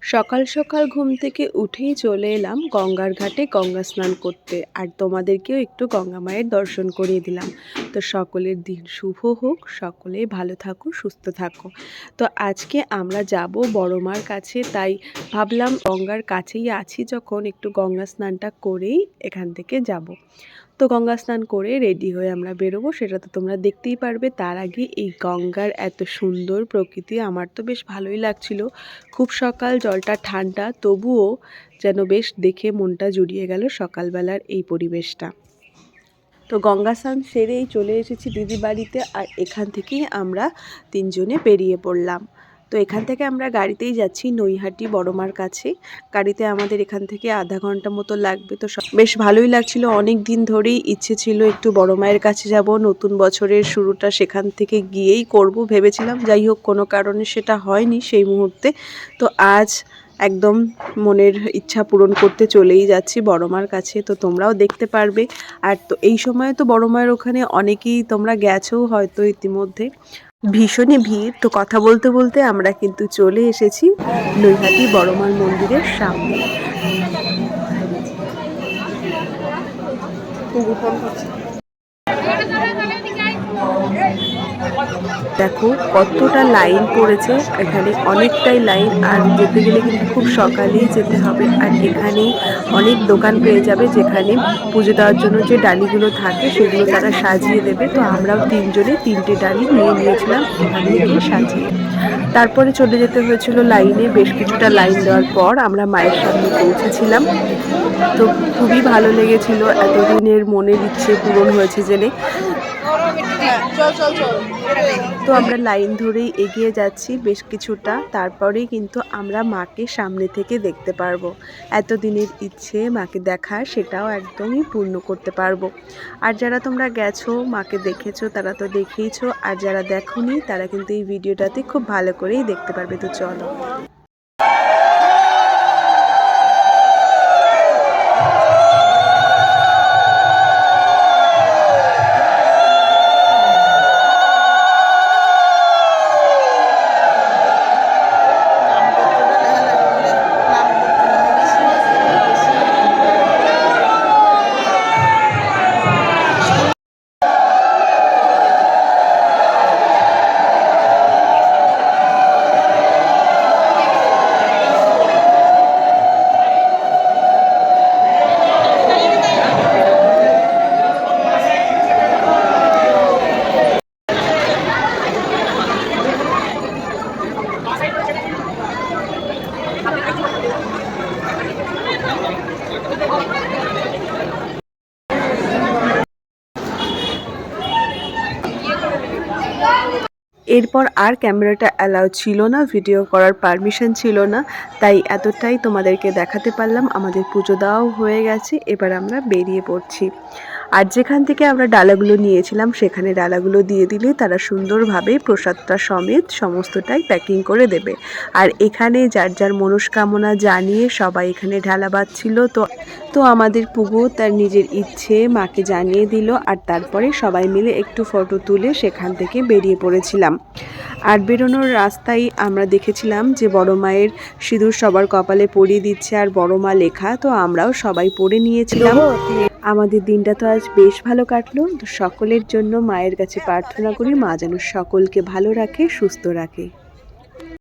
সকাল সকাল ঘুম থেকে উঠেই চলে এলাম গঙ্গার ঘাটে গঙ্গা স্নান করতে, আর তোমাদেরকেও একটু গঙ্গা মায়ের দর্শন করিয়ে দিলাম। তো সকলের দিন শুভ হোক, সকলেই ভালো থাকো, সুস্থ থাকো। তো আজকে আমরা যাব বড় মার কাছে, তাই ভাবলাম গঙ্গার কাছেই আছি যখন একটু গঙ্গা স্নানটা করেই এখান থেকে যাব। তো গঙ্গা স্নান করে রেডি হয়ে আমরা বেরোবো, সেটা তো তোমরা দেখতেই পারবে। তার আগে এই গঙ্গার এত সুন্দর প্রকৃতি আমার তো বেশ ভালোই লাগছিল। খুব সকাল, জলটা ঠান্ডা, তবুও যেন বেশ দেখে মনটা জুড়িয়ে গেল সকালবেলার এই পরিবেশটা। তো গঙ্গা স্নান সেরেই চলে এসেছি দিদি বাড়িতে, আর এখান থেকেই আমরা তিনজনে বেরিয়ে পড়লাম। তো এখান থেকে আমরা গাড়িতেই যাচ্ছি নৈহাটি বড়মার কাছে। গাড়িতে আমাদের এখান থেকে আধা ঘন্টা মতো লাগবে। তো বেশ ভালোই লাগছিল, অনেক দিন ধরেই ইচ্ছে ছিল একটু বড় মায়ের কাছে যাব, নতুন বছরের শুরুটা সেখান থেকে গিয়েই করব ভেবেছিলাম। যাই হোক, কোনো কারণে সেটা হয়নি সেই মুহূর্তে। তো আজ একদম মনের ইচ্ছা পূরণ করতে চলেই যাচ্ছি বড় মার কাছে। তো তোমরাও দেখতে পারবে। আর তো এই সময় তো বড় মায়ের ওখানে অনেকেই তোমরা গেছো হয়তো ইতিমধ্যে, ভীষণই ভিড়। তো কথা বলতে বলতে আমরা কিন্তু চলে এসেছি নৈহাটি বড় মার মন্দিরের সামনে। দেখো কতটা লাইন পড়েছে এখানে, অনেকটাই লাইন। আর যেতে গেলে কিন্তু খুব সকালেই যেতে হবে। আর এখানেই অনেক দোকান পেয়ে যাবে যেখানে পুজো দেওয়ার জন্য যে ডালিগুলো থাকে সেগুলো তারা সাজিয়ে দেবে। তো আমরাও তিনজনে তিনটে ডালি নিয়ে নিয়েছিলাম এখান থেকেই সাজিয়ে। তারপরে চলে যেতে হয়েছিল লাইনে। বেশ কিছুটা লাইন দেওয়ার পর আমরা মায়ের সামনে পৌঁছেছিলাম। তো খুবই ভালো লেগেছিল, এতদিনের মনের ইচ্ছে পূরণ হয়েছে জেনে। তো আমরা লাইন ধরেই এগিয়ে যাচ্ছি বেশ কিছুটা, তারপরেই কিন্তু আমরা মাকে সামনে থেকে দেখতে পারবো। এতদিনের ইচ্ছে মাকে দেখার, সেটাও একদমই পূর্ণ করতে পারবো। আর যারা তোমরা গেছো মাকে দেখেছো তারা তো দেখেইছো, আর যারা দেখোনি তারা কিন্তু এই ভিডিওটাতে খুব ভালো করেই দেখতে পারবে। তো চলো। এরপর আর ক্যামেরাটা অ্যালাউ ছিল না, ভিডিও করার পারমিশন ছিল না, তাই এতটাই তোমাদেরকে দেখাতে পারলাম। আমাদের পুজো দেওয়াও হয়ে গেছে, এবার আমরা বেরিয়ে পড়ছি। আর যেখান থেকে আমরা ডালাগুলো নিয়েছিলাম সেখানে ডালাগুলো দিয়ে দিলে তারা সুন্দরভাবে প্রসাদটা সমেত সমস্তটাই প্যাকিং করে দেবে। আর এখানে যার যার মনস্কামনা জানিয়ে সবাই এখানে ঢালা বাঁধছিল। তো আমাদের পুগো তার নিজের ইচ্ছে মাকে জানিয়ে দিল, আর তারপরে সবাই মিলে একটু ফটো তুলে সেখান থেকে বেরিয়ে পড়েছিলাম। আর বেরোনোর রাস্তায় আমরা দেখেছিলাম যে বড় মায়ের সিঁদুর সবার কপালে পরিয়ে দিচ্ছে, আর বড় মা লেখা। তো আমরাও সবাই পরে নিয়েছিলাম। আমাদের দিনটা তো আজ বেশ ভালো কাটলো। তো সকলের জন্য মায়ের কাছে প্রার্থনা করি মা যেন সকলকে ভালো রাখে, সুস্থ রাখে।